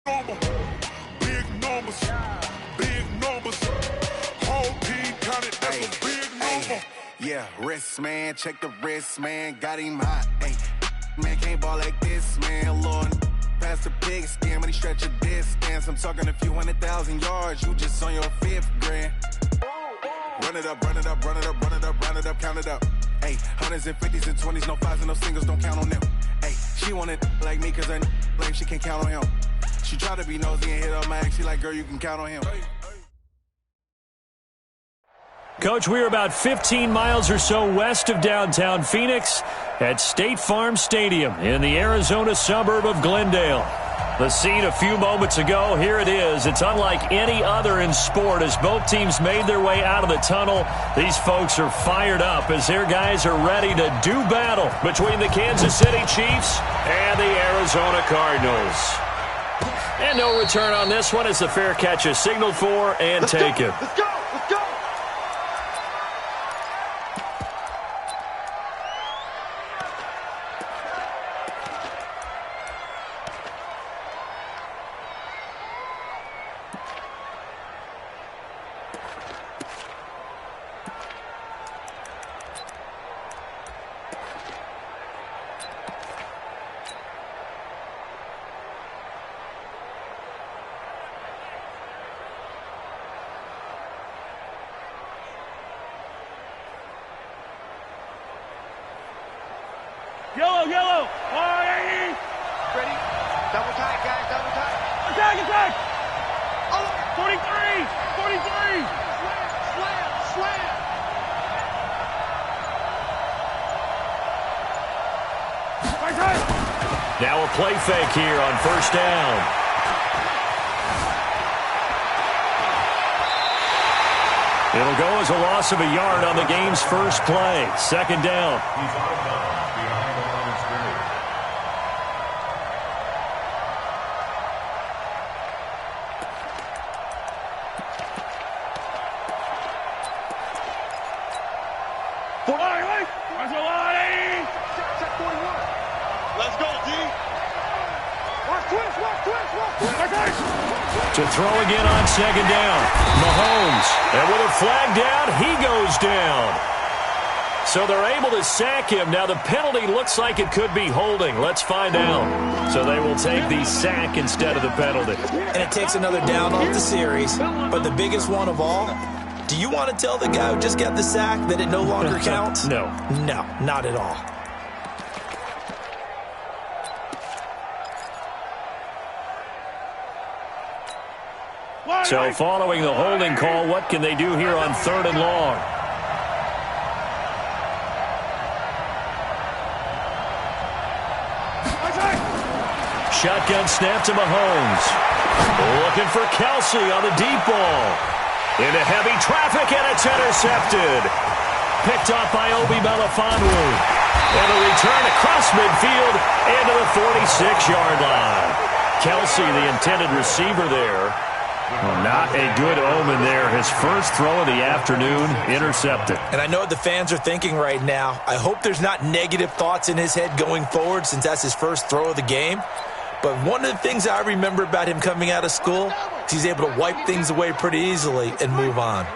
Big numbers, big numbers. Whole team counted, that's a big number. Yeah, wrist, man, check the wrist, man. Got him hot, ayy. Man, can't ball like this, man. Lord, past the pig skin when he stretch a distance. I'm talking a few 100,000 yards, you just on your 5th grand. Run it up, run it up, run it up, run it up, run it up, count it up. Ayy, hundreds and 50s and 20s, no 5s and no singles, don't count on them. Ayy, she wanted like me cause her like she can't count on him. She tried to be nosy and hit up my ex, she like, girl, you can count on him. Coach, we're about 15 miles or so west of downtown Phoenix at State Farm Stadium in the Arizona suburb of Glendale. The scene a few moments ago, here it is. It's unlike any other in sport as both teams made their way out of the tunnel. These folks are fired up as their guys are ready to do battle between the Kansas City Chiefs and the Arizona Cardinals. And no return on this one as the fair catch is signaled for and taken. Let's go, let's go. Yellow, yellow. Ready? Double tight, guys, double tight. Attack, attack. Oh, 43, 43. slam, slam. Right side. Now a play fake here on first down. It'll go as a loss of a yard on the game's first play. Second down. He's out of bounds behind the line of scrimmage. Check 41. Let's go, D. Watch twist. To throw again on second down. Mahomes. And with a flag down, he goes down. So they're able to sack him. Now the penalty looks like it could be holding. Let's find out. So they will take the sack instead of the penalty. And it takes another down off the series. But the biggest one of all, do you want to tell the guy who just got the sack that it no longer counts? No. No, not at all. So following the holding call, what can they do here on 3rd and long? Shotgun snap to Mahomes. Looking for Kelsey on the deep ball. Into heavy traffic, and it's intercepted. Picked off by Obi Melifonwu. And a return across midfield into the 46-yard line. Kelsey, the intended receiver there. Well, not a good omen there. His first throw of the afternoon, intercepted. And I know what the fans are thinking right now. I hope there's not negative thoughts in his head going forward since that's his first throw of the game. But one of the things I remember about him coming out of school is he's able to wipe things away pretty easily and move on.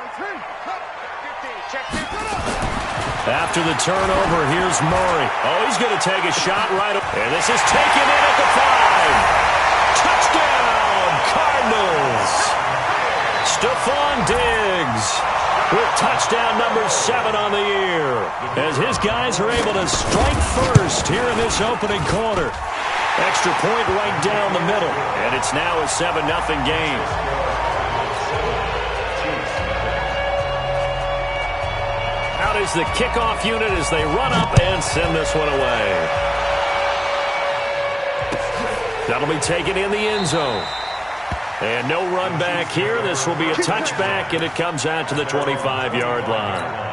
After the turnover, here's Murray. Oh, he's going to take a shot right up. And this is taken in at the 5. Touchdown, Cardinals. Stephon Diggs with touchdown number 7 on the year. As his guys are able to strike first here in this opening quarter. Extra point right down the middle. And it's now a 7-0 game. Out is the kickoff unit as they run up and send this one away. That'll be taken in the end zone. And no run back here. This will be a touchback, and it comes out to the 25-yard line.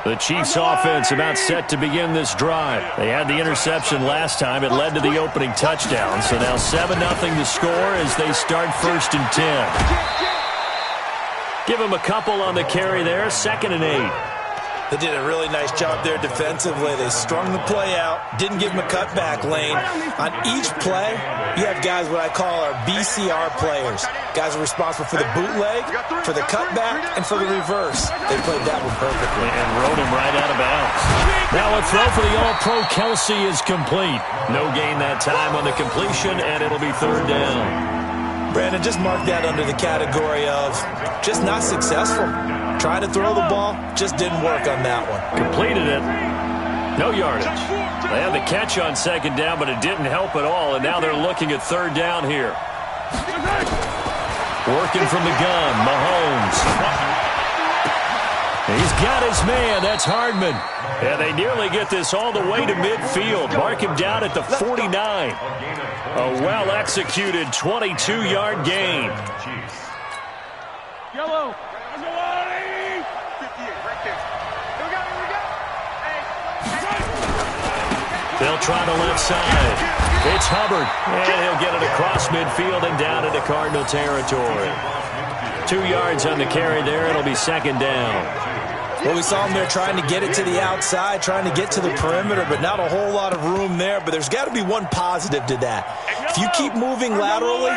The Chiefs offense about set to begin this drive. They had the interception last time. It led to the opening touchdown. So now 7-0 to score as they start 1st and 10. Give him a couple on the carry there, 2nd and 8. They did a really nice job there defensively. They strung the play out, didn't give him a cutback lane. On each play, you have guys what I call our BCR players. Guys are responsible for the bootleg, for the cutback, and for the reverse. They played that one perfectly. And rode him right out of bounds. Now a throw for the All-Pro Kelsey is complete. No gain that time on the completion, and it'll be 3rd down. Brandon, just mark that under the category of just not successful. Trying to throw the ball, just didn't work on that one. Completed it. No yardage. They had the catch on 2nd down, but it didn't help at all, and now they're looking at 3rd down here. Working from the gun, Mahomes. He's got his man. That's Hardman. And they nearly get this all the way to midfield. Mark him down at the 49. A well-executed 22-yard gain. Yellow. They'll try the left side. It's Hubbard, and he'll get it across midfield and down into Cardinal territory. 2 yards on the carry there. It'll be 2nd down. Well, we saw him there trying to get it to the outside, trying to get to the perimeter, but not a whole lot of room there. But there's got to be one positive to that. If you keep moving laterally,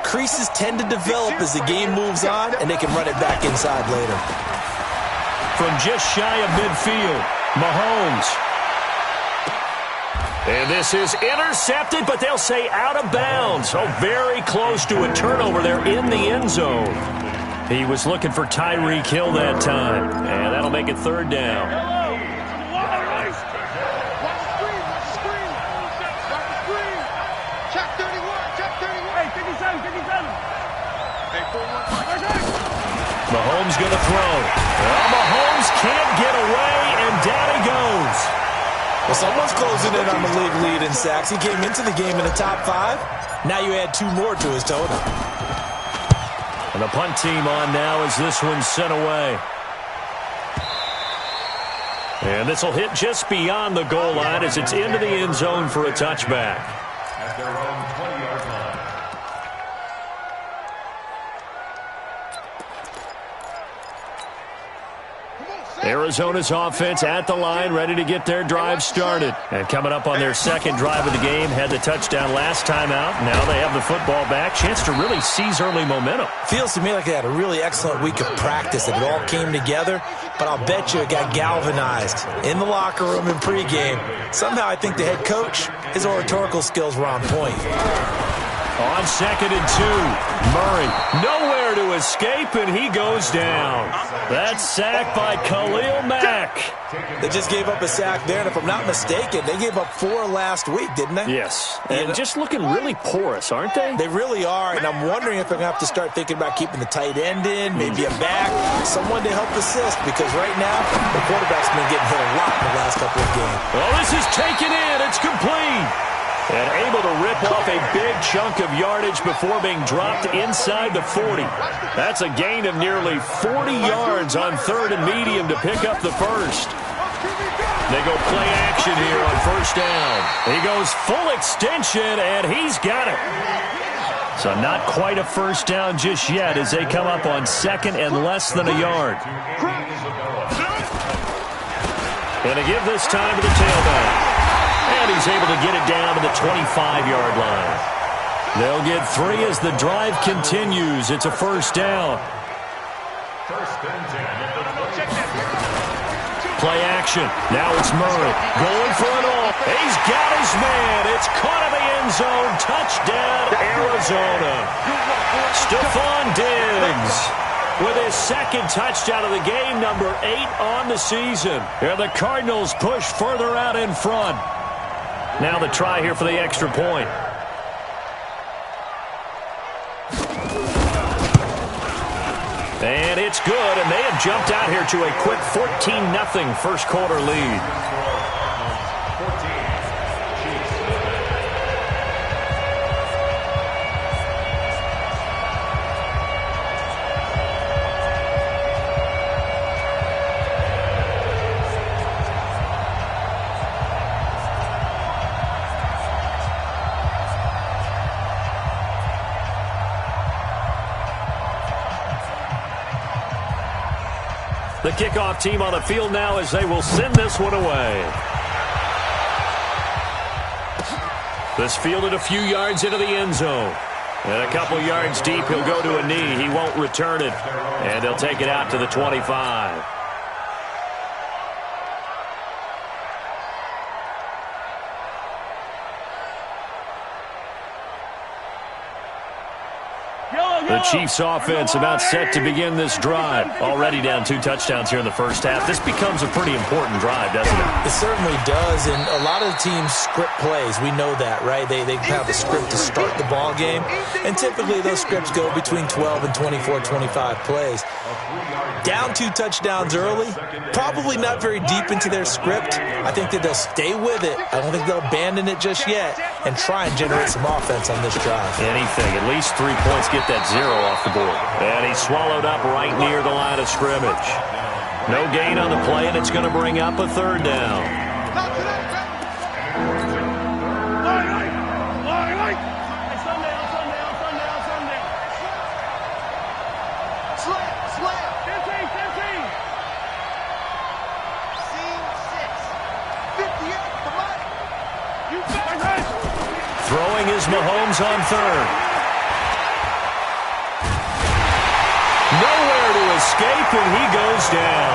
creases tend to develop as the game moves on, and they can run it back inside later. From just shy of midfield, Mahomes. And this is intercepted, but they'll say out of bounds. Oh, very close to a turnover there in the end zone. He was looking for Tyreek Hill that time, and that'll make it 3rd down. Mahomes going to throw. Well, Mahomes can't get away, and down he goes. Well, someone's closing in on the league lead in sacks. He came into the game in the top 5. Now you add 2 more to his total. And the punt team on now as this one's sent away. And this will hit just beyond the goal line as it's into the end zone for a touchback. At their own 20-yard line. Arizona's offense at the line, ready to get their drive started. And coming up on their 2nd drive of the game, had the touchdown last time out. Now they have the football back. Chance to really seize early momentum. Feels to me like they had a really excellent week of practice, that it all came together. But I'll bet you it got galvanized in the locker room in pregame. Somehow I think the head coach, his oratorical skills were on point. On 2nd and 2, Murray nowhere to escape, and he goes down. That's sacked by Khalil Mack. They just gave up a sack there, and if I'm not mistaken, they gave up 4 last week, didn't they? Yes, and just looking really porous, aren't they? They really are, and I'm wondering if they're going to have to start thinking about keeping the tight end in, maybe a back, someone to help assist, because right now, the quarterback's been getting hit a lot in the last couple of games. Well, this is taken in. It's complete. And able to rip off a big chunk of yardage before being dropped inside the 40. That's a gain of nearly 40 yards on 3rd and medium to pick up the first. They go play action here on 1st down. He goes full extension, and he's got it. So not quite a 1st down just yet as they come up on 2nd and less than a yard. And they give this time to the tailback. And he's able to get it down to the 25-yard line. They'll get 3 as the drive continues. It's a 1st down. Play action. Now it's Murray going for it all. He's got his man. It's caught in the end zone. Touchdown, Arizona. Stephon Diggs with his 2nd touchdown of the game, number 8 on the season. And the Cardinals push further out in front. Now the try here for the extra point. And it's good, and they have jumped out here to a quick 14-0 first quarter lead. The kickoff team on the field now as they will send this one away. This fielded a few yards into the end zone. And a couple yards deep, he'll go to a knee. He won't return it. And they'll take it out to the 25. The Chiefs offense about set to begin this drive. Already down 2 touchdowns here in the first half. This becomes a pretty important drive, doesn't it? It certainly does, and a lot of the teams script plays. We know that, right? They have a script to start the ball game, and typically those scripts go between 12 and 24, 25 plays. Down 2 touchdowns early, probably not very deep into their script. I think that they'll stay with it. I don't think they'll abandon it just yet and try and generate some offense on this drive. Anything, at least 3 points, get that 0 off the board. And he's swallowed up right near the line of scrimmage. No gain on the play, and it's going to bring up a 3rd down. Throwing is Mahomes on 3rd. Nowhere to escape, and he goes down.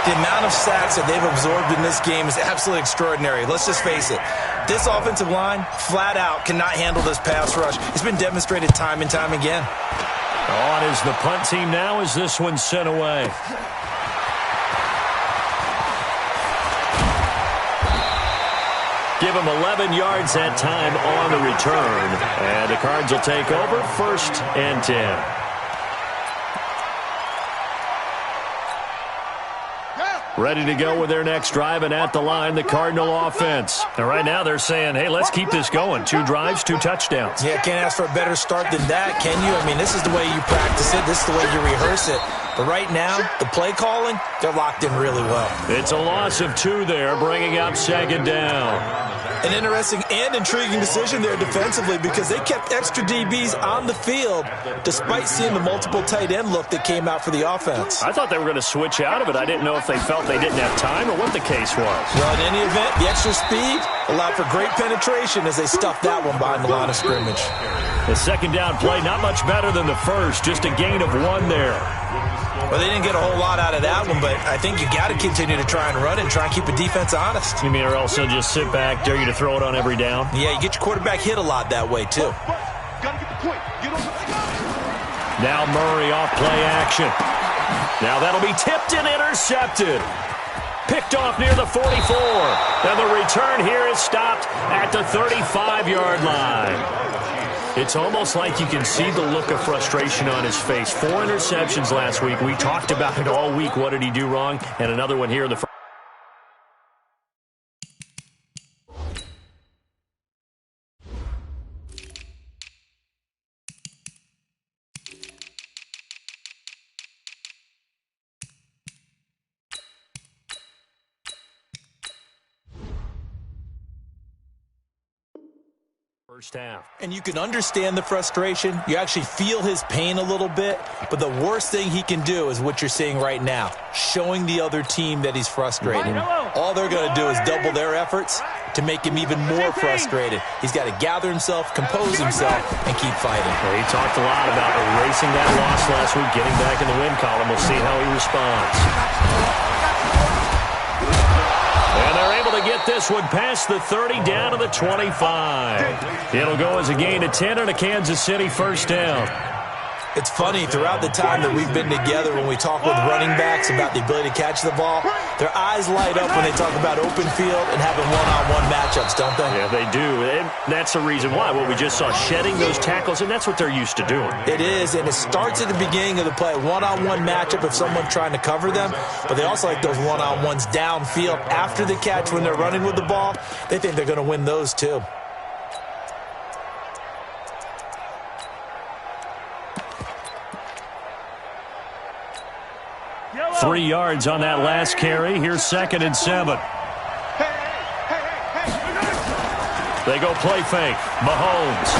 The amount of sacks that they've absorbed in this game is absolutely extraordinary. Let's just face it. This offensive line, flat out, cannot handle this pass rush. It's been demonstrated time and time again. On is the punt team now as this one's sent away. Give him 11 yards that time on the return. And the Cards will take over 1st and 10. Ready to go with their next drive, and at the line, the Cardinal offense. And right now they're saying, hey, let's keep this going. 2 drives, 2 touchdowns. Yeah, can't ask for a better start than that, can you? I mean, this is the way you practice it. This is the way you rehearse it. But right now, the play calling, they're locked in really well. It's a loss of 2 there, bringing up 2nd down. An interesting and intriguing decision there defensively because they kept extra DBs on the field despite seeing the multiple tight end look that came out for the offense. I thought they were going to switch out of it. I didn't know if they felt they didn't have time or what the case was. Well, in any event, the extra speed allowed for great penetration as they stuffed that one behind the line of scrimmage. The 2nd down play, not much better than the first, just a gain of 1 there. Well, they didn't get a whole lot out of that one, but I think you got to continue to try and run it and try and keep the defense honest. You mean or else they'll just sit back, dare you to throw it on every down? Yeah, you get your quarterback hit a lot that way, too. Now Murray off play action. Now that'll be tipped and intercepted. Picked off near the 44. And the return here is stopped at the 35-yard line. It's almost like you can see the look of frustration on his face. 4 interceptions last week. We talked about it all week. What did he do wrong? And another one here in the first. Half. And you can understand the frustration. You actually feel his pain a little bit. But the worst thing he can do is what you're seeing right now, showing the other team that he's frustrated. All they're going to do is double their efforts to make him even more frustrated. He's got to gather himself, compose himself, and keep fighting. Well, he talked a lot about erasing that loss last week, getting back in the win column. We'll see how he responds. And they're able to get this one past the 30 down to the 25. It'll go as a gain of 10 and a Kansas City 1st down. It's funny, throughout the time that we've been together, when we talk with running backs about the ability to catch the ball, their eyes light up when they talk about open field and having one-on-one matchups, don't they? Yeah, they do. And that's the reason why. Well, we just saw shedding those tackles, and that's what they're used to doing. It is, and it starts at the beginning of the play. One-on-one matchup if someone's trying to cover them, but they also like those one-on-ones downfield after the catch when they're running with the ball. They think they're going to win those, too. 3 yards on that last carry. Here's 2nd and 7. They go play fake. Mahomes.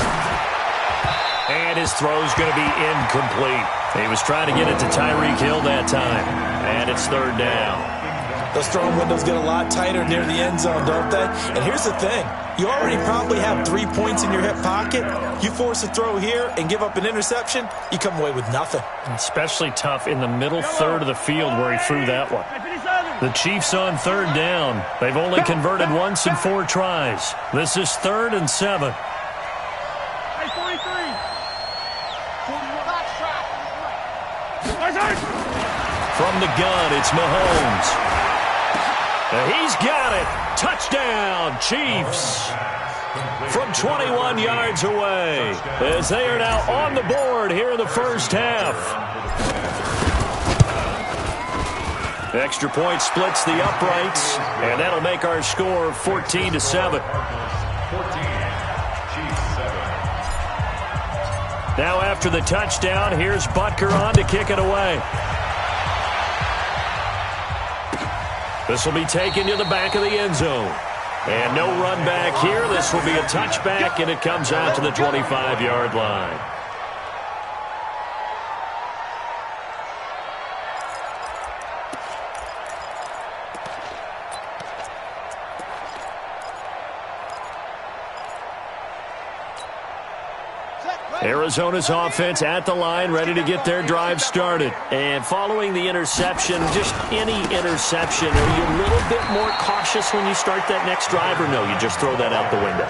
And his throw's going to be incomplete. He was trying to get it to Tyreek Hill that time. and it's third down. Those throwing windows get a lot tighter near the end zone, don't they? And here's the thing. You already probably have 3 points in your hip pocket. You force a throw here and give up an interception, you come away with nothing. Especially tough in the middle third of the field where he threw that one. The Chiefs on third down. They've only converted once in 4 tries. This is 3rd and 7. From the gun, it's Mahomes. He's got it. Touchdown, Chiefs. From 21 yards away, as they are now on the board here in the first half. The extra point splits the uprights, and that'll make our score 14-7. 14, Chiefs 7. Now after the touchdown, here's Butker on to kick it away. This will be taken to the back of the end zone. And no run back here. This will be a touchback, and it comes out to the 25-yard line. Arizona's offense at the line, ready to get their drive started. And following the interception, just any interception, are you a little bit more cautious when you start that next drive, or no, you just throw that out the window?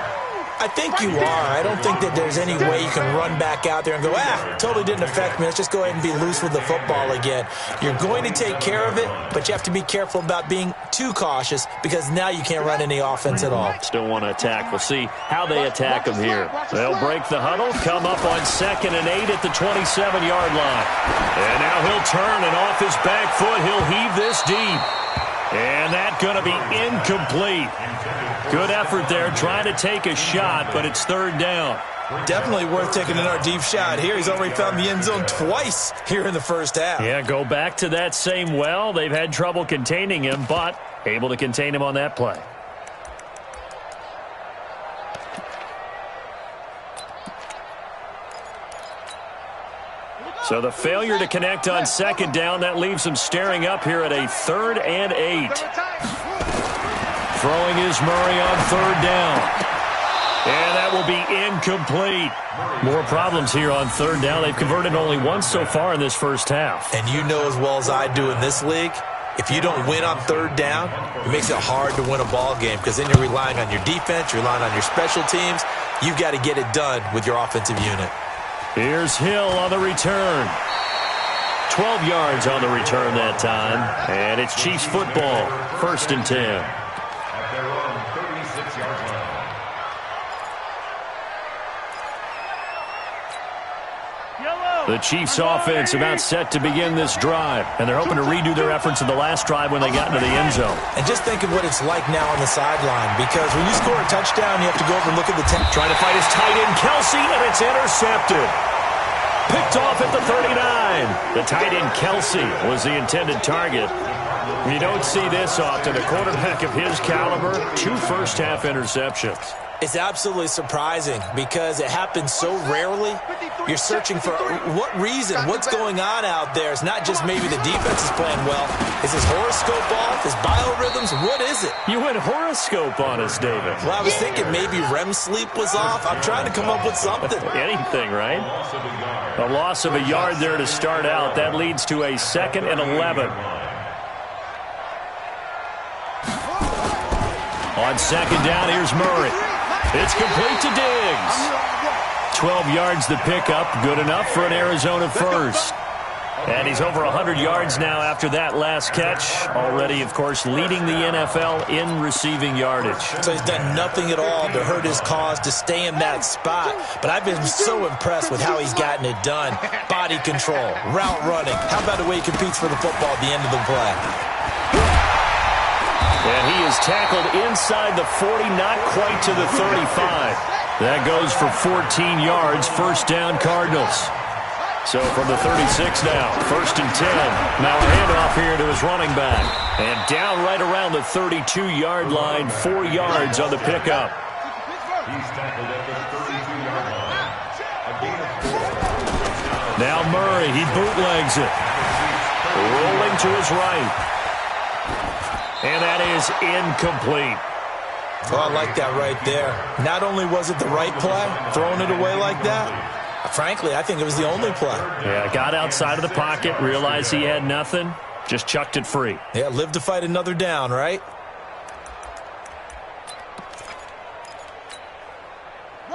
I think you are. I don't think that there's any way you can run back out there and go, totally didn't affect me. Let's just go ahead and be loose with the football again. You're going to take care of it, but you have to be careful about being too cautious because now you can't run any offense at all. Still want to attack. We'll see how they attack them here. They'll break the huddle, come up on 2nd and 8 at the 27-yard line. And now he'll turn, and off his back foot, he'll heave this deep. And that's going to be incomplete. Good effort there, trying to take a shot, but it's 3rd down. Definitely worth taking another deep shot here. He's already found the end zone twice here in the first half. Yeah, go back to that same well. They've had trouble containing him, but able to contain him on that play. So the failure to connect on 2nd down, that leaves them staring up here at a 3rd and 8. Throwing is Murray on 3rd down. And that will be incomplete. More problems here on 3rd down. They've converted only once so far in this first half. And you know as well as I do in this league, if you don't win on 3rd down, it makes it hard to win a ball game because then you're relying on your defense, you're relying on your special teams. You've got to get it done with your offensive unit. Here's Hill on the return. 12 yards on the return that time. And it's Chiefs football. 1st and 10. At their own 36-yard line. The Chiefs offense about set to begin this drive. And they're hoping to redo their efforts in the last drive when they got into the end zone. And just think of what it's like now on the sideline. Because when you score a touchdown, you have to go over and look at the tape. Trying to fight his tight end, Kelsey, and it's intercepted. Picked off at the 39. The tight end, Kelsey, was the intended target. You don't see this often. A quarterback of his caliber, 2 first-half interceptions. It's absolutely surprising because it happens so rarely. You're searching for what reason, what's going on out there. It's not just maybe the defense is playing well. Is his horoscope off? His biorhythms? What is it? You went horoscope on us, David. Well, I was thinking maybe REM sleep was off. I'm trying to come up with something. Anything, right? A loss of a yard there to start out. That leads to a 2nd and 11. On 2nd down, here's Murray. It's complete to Diggs. 12 yards to pick up. Good enough for an Arizona first. And he's over 100 yards now after that last catch. Already, of course, leading the NFL in receiving yardage. So he's done nothing at all to hurt his cause to stay in that spot. But I've been so impressed with how he's gotten it done. Body control, route running. How about the way he competes for the football at the end of the play? And he is tackled inside the 40, not quite to the 35. That goes for 14 yards, 1st down Cardinals. So from the 36 now, 1st and 10. Now a handoff here to his running back. And down right around the 32-yard line, 4 yards on the pickup. He's tackled at the 32-yard line. A gain of 4. Now Murray, he bootlegs it. Rolling to his right. And that is incomplete. Oh, I like that right there. Not only was it the right play, throwing it away like that, frankly, I think it was the only play. Yeah, got outside of the pocket, realized he had nothing, just chucked it free. Yeah, live to fight another down, right?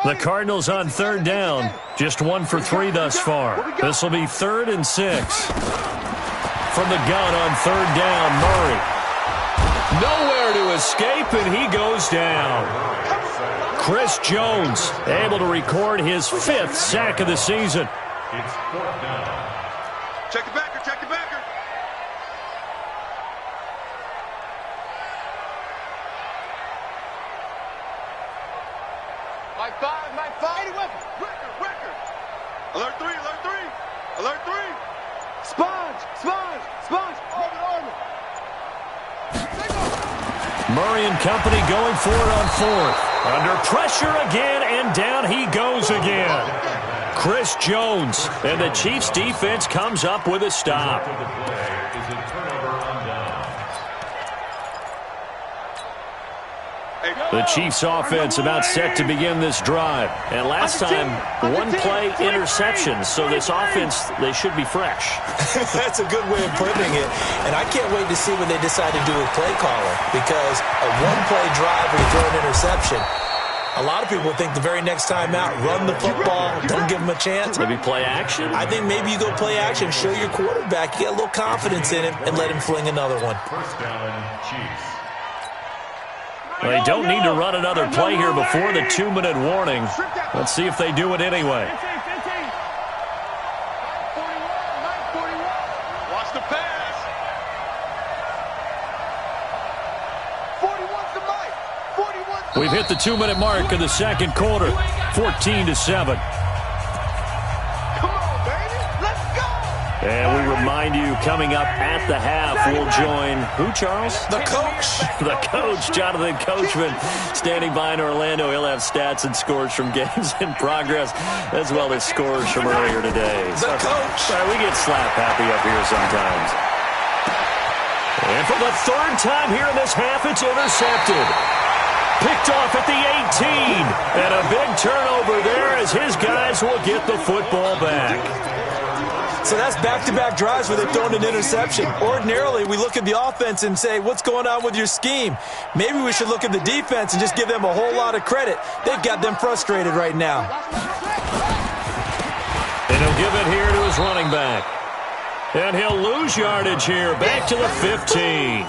The Cardinals on third down, just 1 for 3 thus far. This will be 3rd and 6. From the gun on third down, Murray. Nowhere to escape, and he goes down. Chris Jones able to record his 5th sack of the season. It's 4th down. Check the backer, check the backer. Mike 5. Record. Alert 3. Alert 3. Sponge. Orbit. Murray and company going for it on 4th. Under pressure again, and down he goes again. Chris Jones, and the Chiefs' defense comes up with a stop. The play is a turnover on down. The Chiefs' offense about set to begin this drive. And last time, 1-play interception. So this offense, they should be fresh. That's a good way of putting it. And I can't wait to see what they decide to do with play calling. Because a 1-play drive where you throw an interception, a lot of people think the very next time out, run the football, don't give them a chance. Maybe play action? I think maybe you go play action, show your quarterback, you get a little confidence in him, and let him fling another one. 1st down, Chiefs. They don't need to run another play here before the 2-minute warning. Let's see if they do it anyway. Watch the pass. 41's the mic. 41's the We've hit the 2-minute mark of the second quarter, 14-7. Come on, baby. Let's go. And we remind you, coming up at the half, we'll join, who, Charles? The coach. The coach, Jonathan Coachman, standing by in Orlando. He'll have stats and scores from games in progress, as well as scores from earlier today. The coach. Sorry, we get slap happy up here sometimes. And for the 3rd time here in this half, it's intercepted. Picked off at the 18. And a big turnover there as his guys will get the football back. So that's back-to-back drives where they've thrown an interception. Ordinarily, we look at the offense and say, what's going on with your scheme? Maybe we should look at the defense and just give them a whole lot of credit. They've got them frustrated right now. And he'll give it here to his running back. And he'll lose yardage here, back to the 15.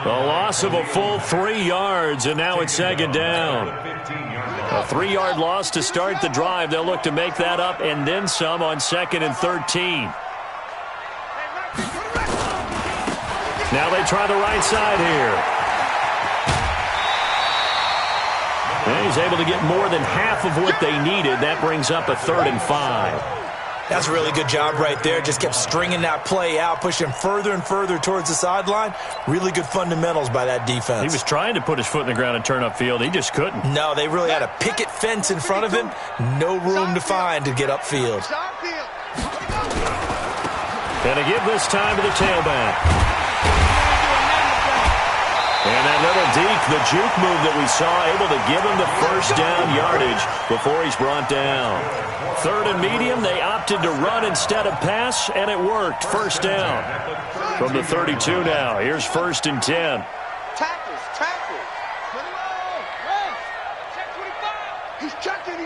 The loss of a full 3 yards, and now it's 2nd down. A 3-yard loss to start the drive. They'll look to make that up and then some on 2nd and 13. Now they try the right side here. And he's able to get more than half of what they needed. That brings up a 3rd and 5. That's a really good job right there. Just kept stringing that play out, pushing further and further towards the sideline. Really good fundamentals by that defense. He was trying to put his foot in the ground and turn upfield. He just couldn't. No, they really had a picket fence in front of him. No room to find to get upfield. And a give this time to the tailback. And that little deke, the juke move that we saw, able to give him the 1st down yardage before he's brought down. 3rd and medium, they opted to run instead of pass, and it worked. 1st down from the 32 now. Here's 1st and 10. Tackles. 25. He's checking.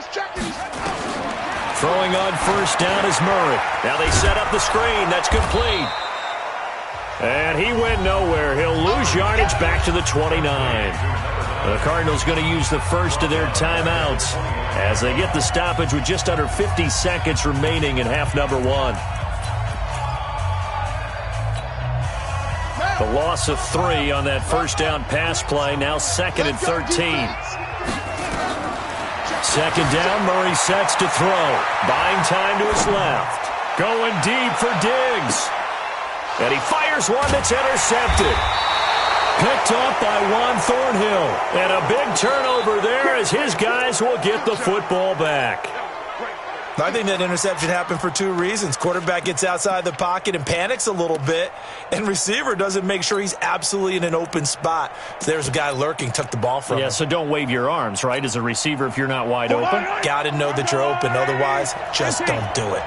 Throwing on 1st down is Murray. Now they set up the screen. That's complete. And he went nowhere. He'll lose yardage back to the 29. The Cardinals going to use the first of their timeouts as they get the stoppage with just under 50 seconds remaining in half number 1. The loss of 3 on that 1st down pass play. Now 2nd and 13. 2nd down, Murray sets to throw. Buying time to his left. Going deep for Diggs. And he fires one that's intercepted. Picked off by Juan Thornhill. And a big turnover there as his guys will get the football back. I think that interception happened for two reasons. Quarterback gets outside the pocket and panics a little bit, and receiver doesn't make sure he's absolutely in an open spot. So there's a guy lurking, took the ball from him. Yeah, so don't wave your arms, right, as a receiver if you're not wide open. Got to know that you're open. Otherwise, just don't do it.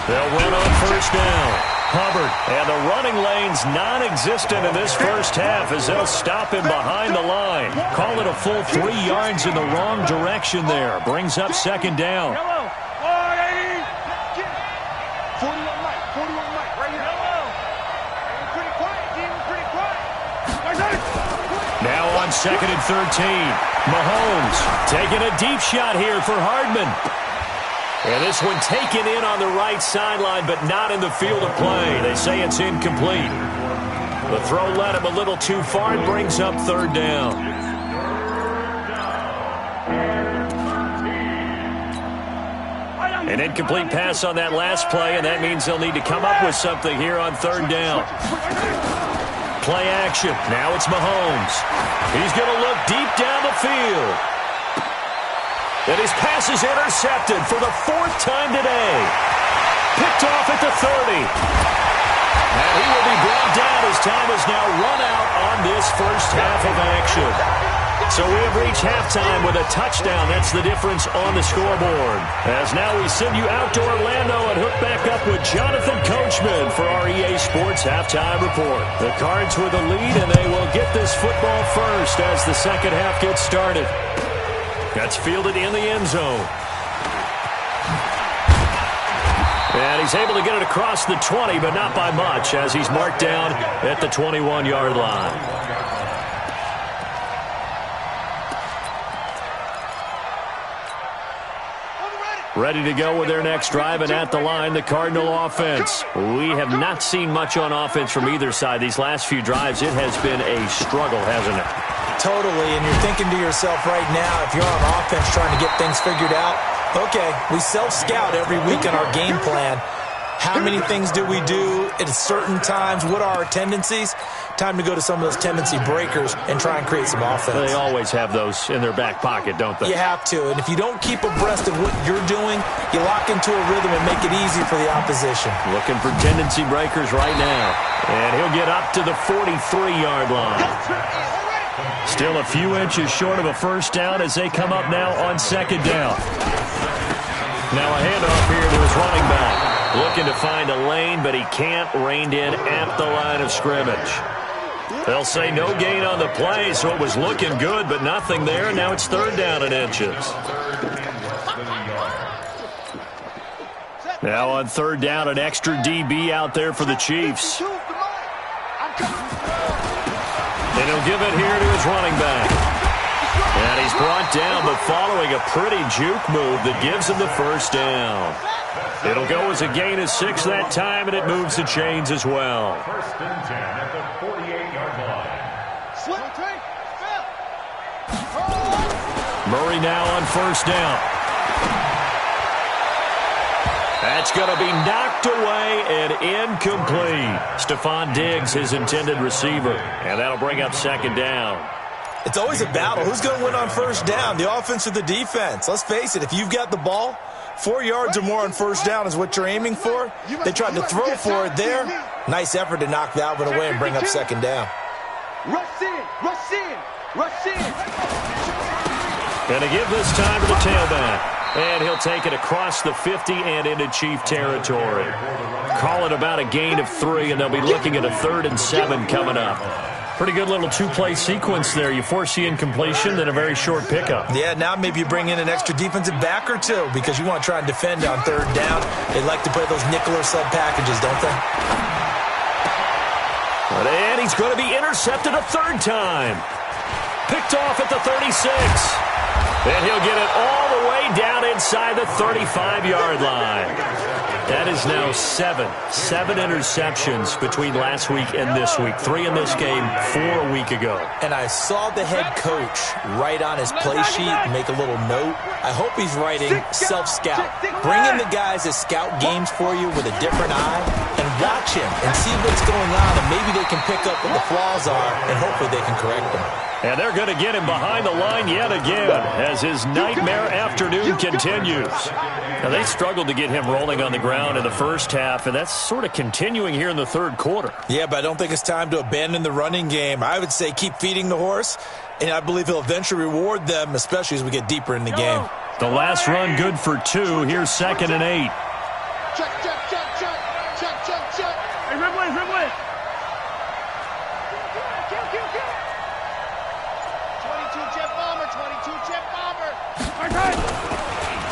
They'll run on first down. Hubbard, and the running lane's non-existent in this first half as they'll stop him behind the line. Call it a full 3 yards in the wrong direction there. Brings up second down. 41 Mike, right here. Pretty quiet. Now on second and 13. Mahomes taking a deep shot here for Hardman. And this one taken in on the right sideline, but not in the field of play. They say it's incomplete. The throw led him a little too far and brings up third down. An incomplete pass on that last play, and that means they'll need to come up with something here on third down. Play action. Now it's Mahomes. He's going to look deep down the field. And his pass is intercepted for the 4th time today. Picked off at the 30. And he will be brought down as time has now run out on this first half of action. So we have reached halftime with a touchdown. That's the difference on the scoreboard. As now we send you out to Orlando and hook back up with Jonathan Coachman for our EA Sports Halftime Report. The Cards with the lead, and they will get this football first as the second half gets started. That's fielded in the end zone. And he's able to get it across the 20, but not by much, as he's marked down at the 21-yard line. Ready to go with their next drive, and at the line, the Cardinal offense. We have not seen much on offense from either side. These last few drives, it has been a struggle, hasn't it? Totally, and you're thinking to yourself right now, if you're on offense trying to get things figured out, okay, we self-scout every week in our game plan. How many things do we do at certain times? What are our tendencies? Time to go to some of those tendency breakers and try and create some offense. They always have those in their back pocket, don't they? You have to, and if you don't keep abreast of what you're doing, you lock into a rhythm and make it easy for the opposition. Looking for tendency breakers right now. And he'll get up to the 43-yard line. Still a few inches short of a first down as they come up now on second down. Now a handoff here to his running back. Looking to find a lane, but he can't. Reined in at the line of scrimmage. They'll say no gain on the play, so it was looking good, but nothing there. Now it's third down and inches. Now on third down, an extra DB out there for the Chiefs. And he'll give it here to his running back. And he's brought down, but following a pretty juke move that gives him the first down. It'll go as a gain of 6 that time, and it moves the chains as well. First and 10 at the 48-yard line. Murray now on first down. That's going to be knocked away and incomplete. Stephon Diggs, his intended receiver. And that'll bring up second down. It's always a battle. Who's going to win on first down, the offense or the defense? Let's face it, if you've got the ball, 4 yards or more on first down is what you're aiming for. They tried to throw for it there. Nice effort to knock that one away and bring up second down. Rush in, rush in, rush in. And to give this time to the tailback. And he'll take it across the 50 and into Chief territory. Call it about a gain of 3, and they'll be looking at a 3rd and 7 coming up. Pretty good little two-play sequence there. You force the incompletion, then a very short pickup. Yeah, now maybe you bring in an extra defensive back or two because you want to try and defend on third down. They like to play those nickel or sub packages, don't they? And he's going to be intercepted a 3rd time. Picked off at the 36. And he'll get it all the way down inside the 35-yard line. That is now 7 interceptions between last week and this week. 3 in this game, 4 a week ago. And I saw the head coach write on his play sheet, make a little note. I hope he's writing self-scout. Bring in the guys that scout games for you with a different eye and watch him and see what's going on, and maybe they can pick up what the flaws are, and hopefully they can correct them. And they're going to get him behind the line yet again as his nightmare afternoon continues. Now, they struggled to get him rolling on the ground in the first half, and that's sort of continuing here in the third quarter. Yeah, but I don't think it's time to abandon the running game. I would say keep feeding the horse, and I believe he'll eventually reward them, especially as we get deeper in the game. The last run good for 2. Here's 2nd and 8. Check, check, check, check, check, check, check. Hey, Rimway, Rimway. 22 jet bomber, 22 jet bomber.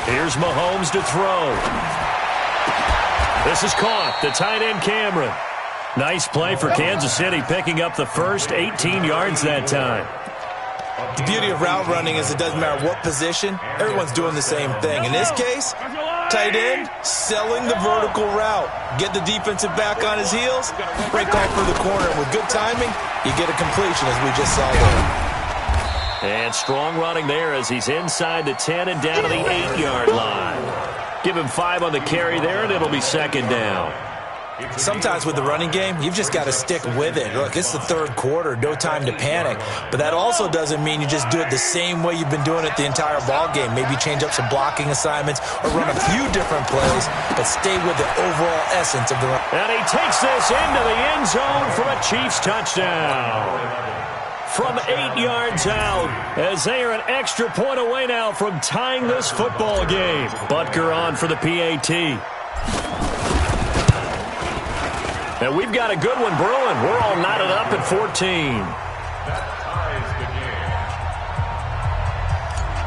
Here's Mahomes to throw. This is caught. The tight end Cameron. Nice play for Kansas City, picking up the first 18 yards that time. The beauty of route running is it doesn't matter what position, everyone's doing the same thing. In this case, tight end, selling the vertical route. Get the defensive back on his heels, break off for the corner. And with good timing, you get a completion as we just saw there. And strong running there as he's inside the 10 and down to the 8-yard line. Give him 5 on the carry there, and it'll be 2nd down. Sometimes with the running game, you've just got to stick with it. Look, it's the third quarter, no time to panic. But that also doesn't mean you just do it the same way you've been doing it the entire ball game. Maybe change up some blocking assignments or run a few different plays, but stay with the overall essence of the run. And he takes this into the end zone for a Chiefs touchdown. From 8 yards out, as they are an extra point away now from tying this football game. Butker on for the PAT. And we've got a good one brewing. We're all knotted up at 14. That ties the game.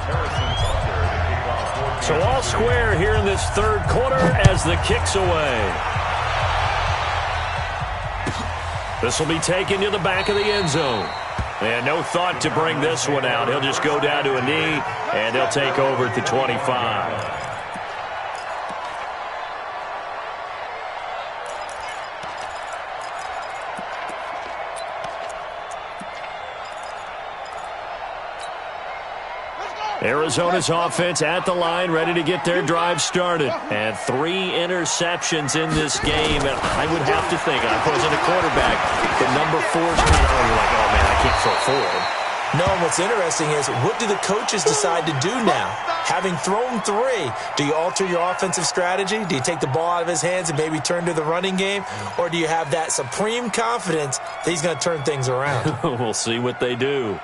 Harrison Butker to kick off 14. So all square here in this third quarter as the kick's away. This will be taken to the back of the end zone. And no thought to bring this one out. He'll just go down to a knee, and they'll take over at the 25. Arizona's offense at the line, ready to get their drive started. And 3 interceptions in this game. And I would have to think, if I wasn't a quarterback, the number 4's kind of, you're like, oh, man, I can't throw 4. No, and what's interesting is, what do the coaches decide to do now? Having thrown 3, do you alter your offensive strategy? Do you take the ball out of his hands and maybe turn to the running game? Or do you have that supreme confidence that he's going to turn things around? We'll see what they do.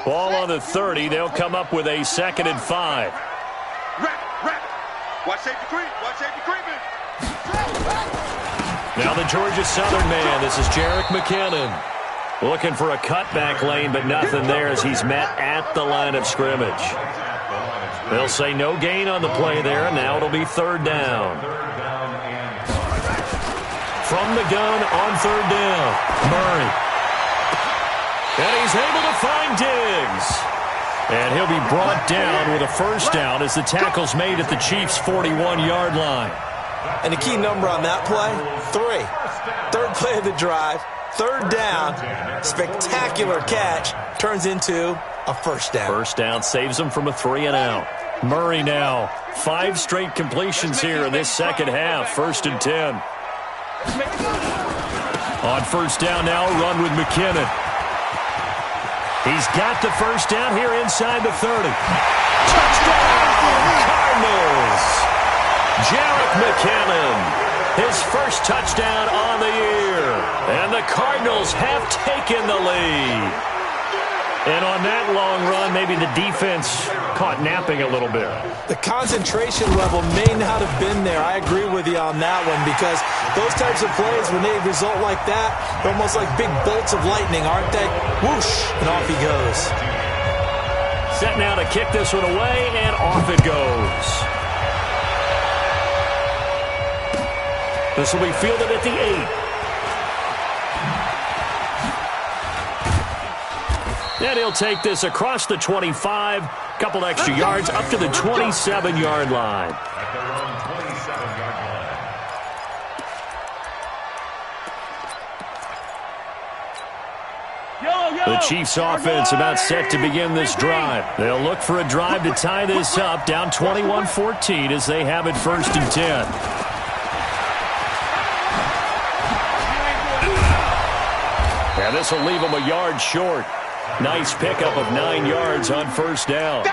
Ball on the 30. They'll come up with a 2nd and 5. Watch safety creep. Watch safety creeping. Now the Georgia Southern man. This is Jerick McKinnon. Looking for a cutback lane, but nothing there as he's met at the line of scrimmage. They'll say no gain on the play there, and now it'll be 3rd down. From the gun on 3rd down, Murray. And he's able to find Diggs. And he'll be brought down with a 1st down as the tackle's made at the Chiefs' 41-yard line. And the key number on that play, 3. 3rd play of the drive, 3rd down, spectacular catch, turns into a 1st down. 1st down saves him from a 3-and-out. Murray now, 5 straight completions here in this second half, 1st and 10. On 1st down now, a run with McKinnon. He's got the 1st down here inside the 30. Touchdown, Cardinals! Jerick McKinnon, his 1st touchdown on the year. And the Cardinals have taken the lead. And on that long run, maybe the defense caught napping a little bit. The concentration level may not have been there. I agree with you on that one, because those types of plays, when they result like that, they're almost like big bolts of lightning, aren't they? Whoosh, and off he goes. Set now to kick this one away, and off it goes. This will be fielded at the 8. And he'll take this across the 25, couple extra yards up to the 27-yard line. At their own 27-yard line. The Chiefs offense about set to begin this drive. They'll look for a drive to tie this up, down 21-14 as they have it 1st and 10. And this will leave them a yard short. Nice pickup of 9 yards on 1st down.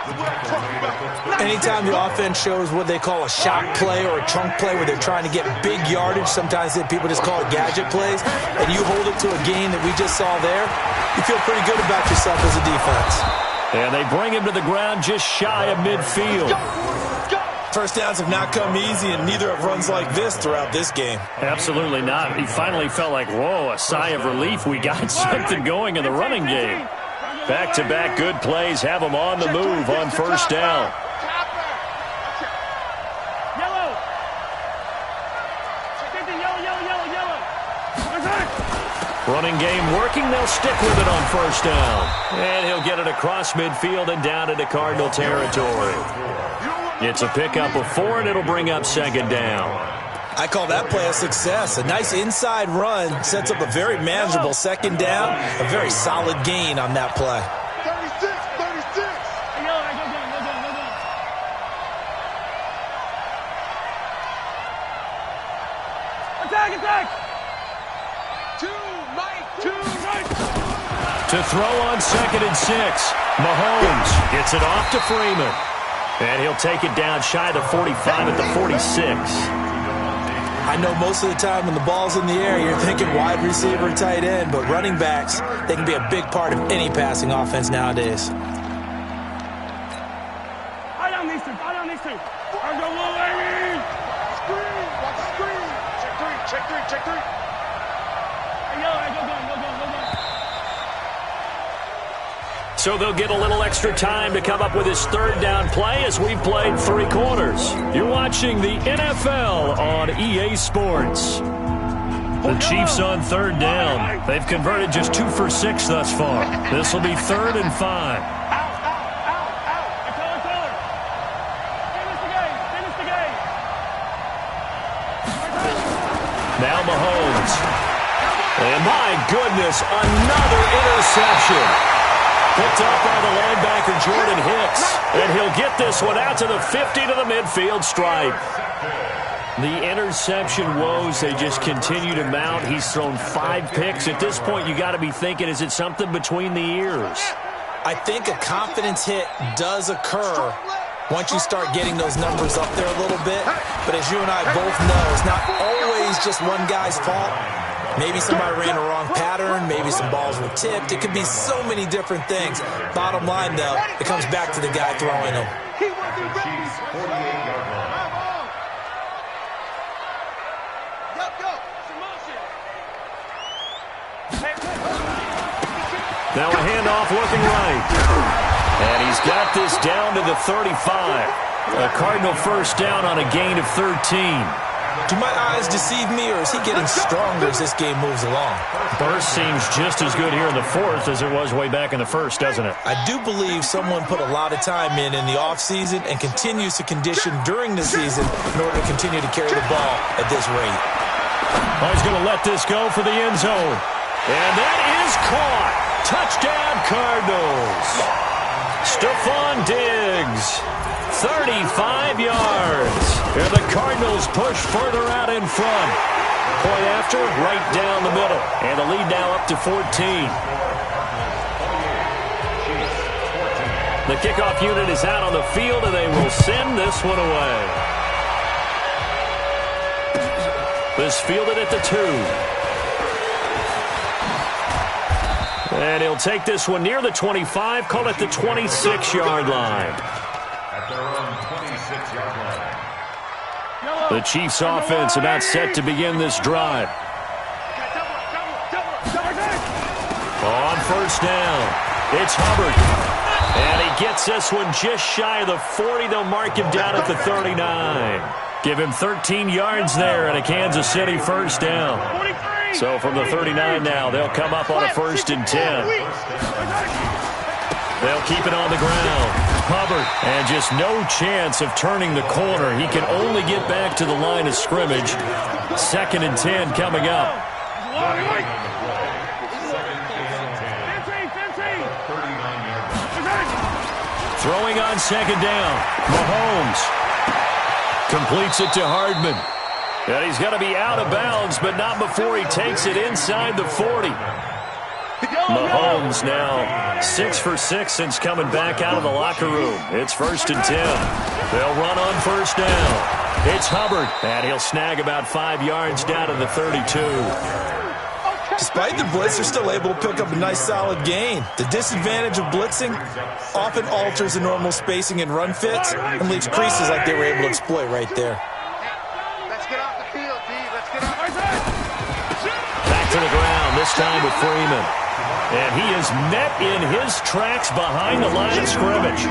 Anytime the offense shows what they call a shot play or a chunk play where they're trying to get big yardage, sometimes people just call it gadget plays, and you hold it to a gain that we just saw there, you feel pretty good about yourself as a defense. And they bring him to the ground just shy of midfield. First downs have not come easy, and neither have runs like this throughout this game. Absolutely not. He finally felt like, whoa, a sigh of relief. We got something going in the running game. Back-to-back good plays have him on the move on 1st down. Running game working. They'll stick with it on 1st down. And he'll get it across midfield and down into Cardinal territory. It's a pickup of 4, and it'll bring up 2nd down. I call that play a success. A nice inside run sets up a very manageable 2nd down. A very solid gain on that play. 36. Attack. Two right. To throw on 2nd and 6. Mahomes gets it off to Freeman. And he'll take it down shy of the 45 at the 46. I know most of the time when the ball's in the air, you're thinking wide receiver, tight end, but running backs, they can be a big part of any passing offense nowadays. I don't need to. I go low, Amy. Screen. Check three. Hey, go. So they'll get a little extra time to come up with his 3rd down play as we've played 3 quarters. You're watching the NFL on EA Sports. The Chiefs on 3rd down. They've converted just 2 for 6 thus far. This will be 3rd and 5. Out. I call it. Finish the game. Now Mahomes. And my goodness, another interception. Picked up by the linebacker, Jordan Hicks. And he'll get this one out to the 50 to the midfield stripe. The interception woes, they just continue to mount. He's thrown 5 picks. At this point, you got to be thinking, is it something between the ears? I think a confidence hit does occur once you start getting those numbers up there a little bit. But as you and I both know, it's not always just one guy's fault. Maybe somebody ran a wrong pattern. Maybe some balls were tipped. It could be so many different things. Bottom line, though, it comes back to the guy throwing them. Chiefs 48-yard line. Now a handoff looking right. And he's got this down to the 35. A Cardinal 1st down on a gain of 13. Do my eyes deceive me, or is he getting stronger as this game moves along? Burst seems just as good here in the 4th as it was way back in the 1st, doesn't it? I do believe someone put a lot of time in the offseason and continues to condition during the season in order to continue to carry the ball at this rate. Oh, he's going to let this go for the end zone. And that is caught. Touchdown, Cardinals. Stephon Diggs, 35 yards. And the Cardinals push further out in front. Point after, right down the middle. And the lead now up to 14. The kickoff unit is out on the field, and they will send this one away. This fielded at the 2. And he'll take this one near the 25, call it the 26-yard line. At their own 26-yard line. The Chiefs offense about set to begin this drive. On 1st down, it's Hubbard. And he gets this one just shy of the 40. They'll mark him down at the 39. Give him 13 yards there and a Kansas City 1st down. So from the 39 now, they'll come up on a 1st and 10. They'll keep it on the ground. Hubbard, and just no chance of turning the corner. He can only get back to the line of scrimmage. 2nd and 10 coming up. Throwing on 2nd down. Mahomes completes it to Hardman. And he's going to be out of bounds, but not before he takes it inside the 40. Mahomes now 6 for 6 since coming back out of the locker room. It's 1st and 10. They'll run on 1st down. It's Hubbard, and he'll snag about 5 yards down to the 32. Despite the blitz, they're still able to pick up a nice solid gain. The disadvantage of blitzing often alters the normal spacing and run fits and leaves creases like they were able to exploit right there. Let's get off the field, D. Let's get off the Back to the ground, this time with Freeman. And he is met in his tracks behind the line of scrimmage.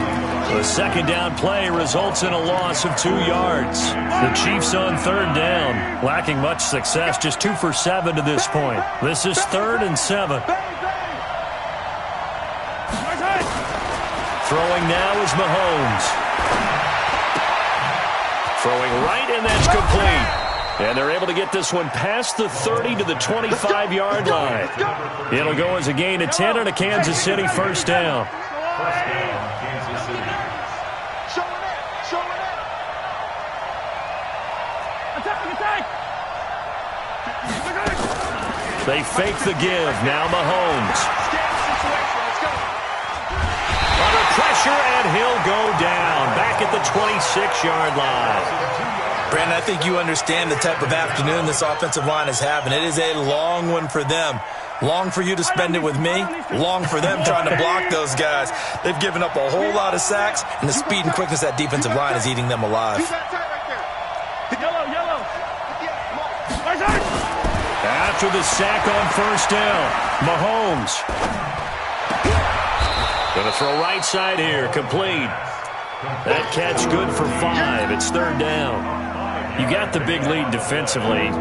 The 2nd down play results in a loss of 2 yards. The Chiefs on 3rd down, lacking much success, just 2 for 7 to this point. This is 3rd and 7. Throwing now is Mahomes. Throwing right, and that's complete. And they're able to get this one past the 30 to the 25-yard line. It'll go as a gain of 10 on a Kansas City 1st down. Kansas City. They fake the give. Now Mahomes. Under pressure, and he'll go down. Back at the 26-yard line. Brandon, I think you understand the type of afternoon this offensive line is having. It is a long one for them. Long for you to spend it with me. Long for them trying to block those guys. They've given up a whole lot of sacks, and the speed and quickness of that defensive line is eating them alive. After the sack on 1st down, Mahomes. Going to throw right side here, complete. That catch good for 5. It's 3rd down. You got the big lead defensively.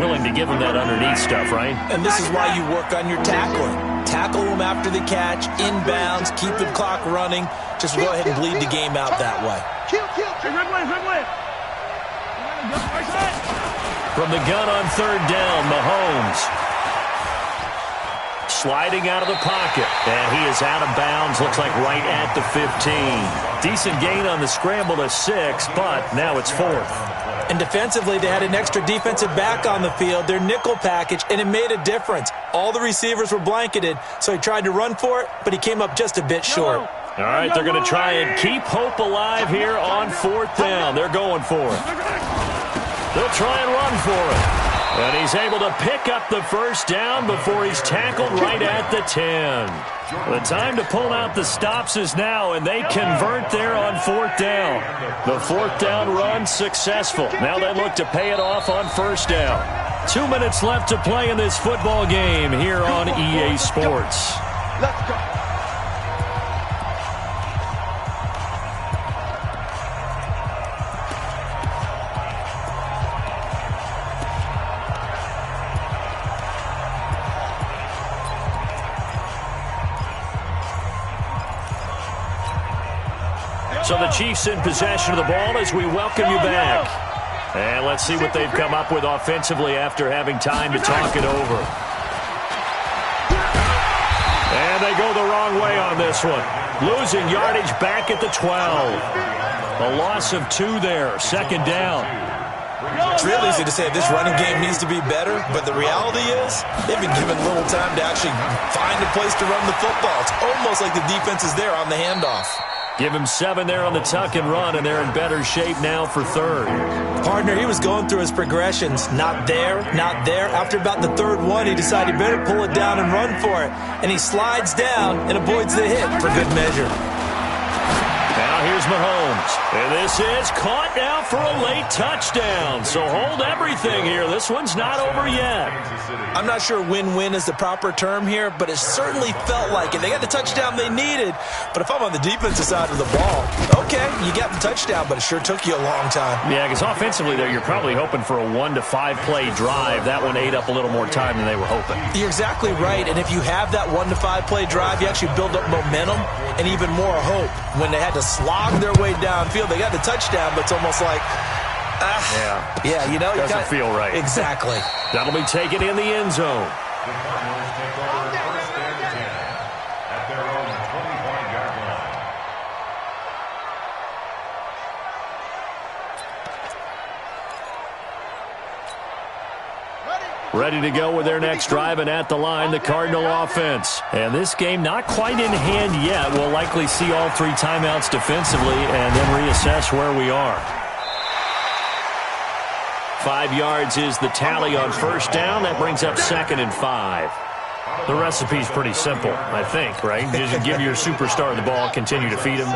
Willing to give them that underneath stuff, right? And this is why you work on your tackling. Tackle them after the catch, inbounds, keep the clock running. Just go ahead and bleed the game out that way. From the gun on 3rd down, Mahomes. Sliding out of the pocket, and he is out of bounds, looks like right at the 15. Decent gain on the scramble to 6, but now it's 4th. And defensively, they had an extra defensive back on the field, their nickel package, and it made a difference. All the receivers were blanketed, so he tried to run for it, but he came up just a bit short. All right, they're going to try and keep hope alive here on 4th down. They're going for it. They'll try and run for it. And he's able to pick up the 1st down before he's tackled right at the 10. The time to pull out the stops is now, and they convert there on 4th down. The 4th down run successful. Now they look to pay it off on 1st down. 2 minutes left to play in this football game here on EA Sports. Let's go. So the Chiefs in possession of the ball as we welcome you back. And let's see what they've come up with offensively after having time to talk it over. And they go the wrong way on this one. Losing yardage back at the 12. A loss of 2 there. 2nd down. It's real easy to say this running game needs to be better, but the reality is they've been given little time to actually find a place to run the football. It's almost like the defense is there on the handoff. Give him 7 there on the tuck and run, and they're in better shape now for 3rd. Partner, he was going through his progressions. Not there, not there. After about the 3rd one, he decided he better pull it down and run for it. And he slides down and avoids the hit for good measure. And Now here's Mahomes. And this is caught now for a late touchdown. So hold everything here. This one's not over yet. I'm not sure win-win is the proper term here, but it certainly felt like it. They got the touchdown they needed. But if I'm on the defensive side of the ball, okay, you got the touchdown, but it sure took you a long time. Yeah, because offensively there, you're probably hoping for a 1 to 5 play drive. That one ate up a little more time than they were hoping. You're exactly right. And if you have that 1 to 5 play drive, you actually build up momentum and even more hope. When they had to slog their way downfield, they got the touchdown, but it's almost like, yeah, you know, doesn't feel right. Exactly. That'll be taken in the end zone. The Cardinals take over first and 10 at their own 25-yard line. Ready to go with their next drive, and at the line, the Cardinal offense. And this game not quite in hand yet. We'll likely see all 3 timeouts defensively and then reassess where we are. 5 yards is the tally on first down. That brings up 2nd and 5. The recipe's pretty simple, I think, right? Just give your superstar the ball, continue to feed him.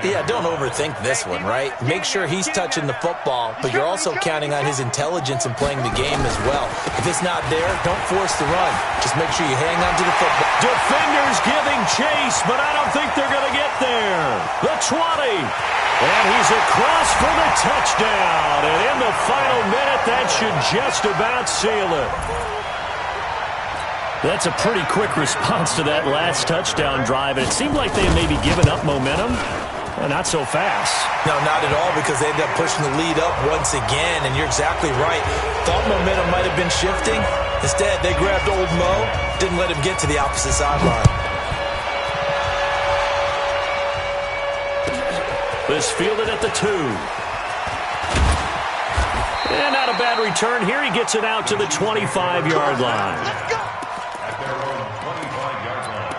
Yeah, don't overthink this one, right? Make sure he's touching the football, but you're also counting on his intelligence in playing the game as well. If it's not there, don't force the run. Just make sure you hang on to the football. Defenders giving chase, but I don't think they're going to get there. The 20. And he's across for the touchdown. And in the final minute, that should just about seal it. That's a pretty quick response to that last touchdown drive. And it seemed like they maybe given up momentum. Not so fast. No, not at all, because they ended up pushing the lead up once again. And you're exactly right. Thought momentum might have been shifting. Instead, they grabbed old Mo, didn't let him get to the opposite sideline. This fielded at the 2. And not a bad return here. He gets it out to the 25-yard line. At their own 25-yard line.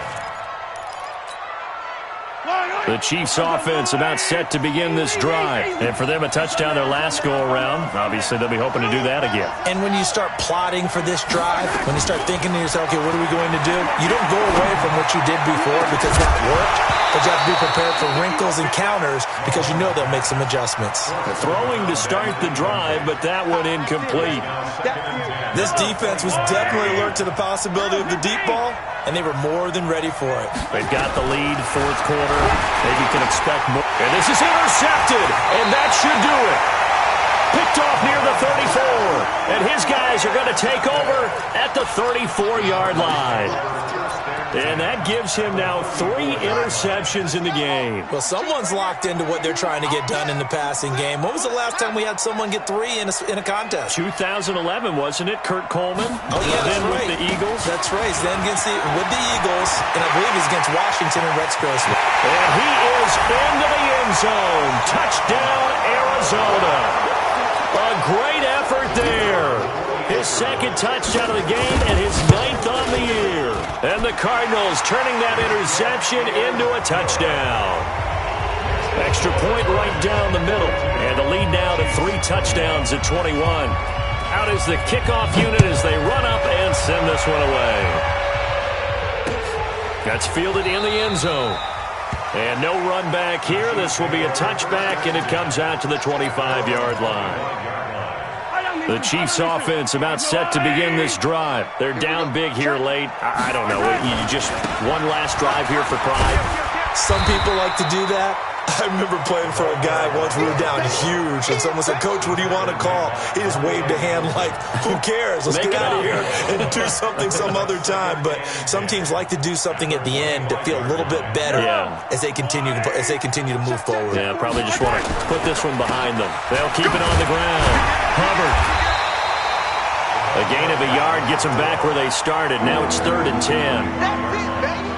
The Chiefs offense about set to begin this drive. And for them, a touchdown their last go-around. Obviously, they'll be hoping to do that again. And when you start plotting for this drive, when you start thinking to yourself, okay, what are we going to do? You don't go away from what you did before because that worked. But you have to be prepared for wrinkles and counters because you know they'll make some adjustments. Throwing to start the drive, but that one incomplete. This defense was definitely alert to the possibility of the deep ball, and they were more than ready for it. They've got the lead, 4th quarter. Maybe you can expect more. And this is intercepted, and that should do it. Picked off near the 34, and his guys are going to take over at the 34-yard line. And that gives him now 3 interceptions in the game. Well, someone's locked into what they're trying to get done in the passing game. When was the last time we had someone get 3 in a contest? 2011, wasn't it? Kurt Coleman? Oh, yeah, that's right. With the Eagles? That's right. Then with the Eagles, and I believe he's against Washington and Rex Grossman. And he is into the end zone. Touchdown, Arizona. A great effort there. His 2nd touchdown of the game and his 9th on the year. And the Cardinals turning that interception into a touchdown. Extra point right down the middle. And the lead now to 3 touchdowns at 21. Out is the kickoff unit as they run up and send this one away. That's fielded in the end zone. And no run back here. This will be a touchback, and it comes out to the 25-yard line. The Chiefs offense about set to begin this drive. They're down big here late. I don't know. You just one last drive here for pride. Some people like to do that. I remember playing for a guy once. We were down huge, and someone said, "Coach, what do you want to call?" He just waved a hand like, "Who cares? Let's get out of here and do something some other time." But some teams like to do something at the end to feel a little bit better as they continue to move forward. Yeah, probably just want to put this one behind them. They'll keep it on the ground. Hubbard. A gain of a yard gets them back where they started. Now it's 3rd and 10.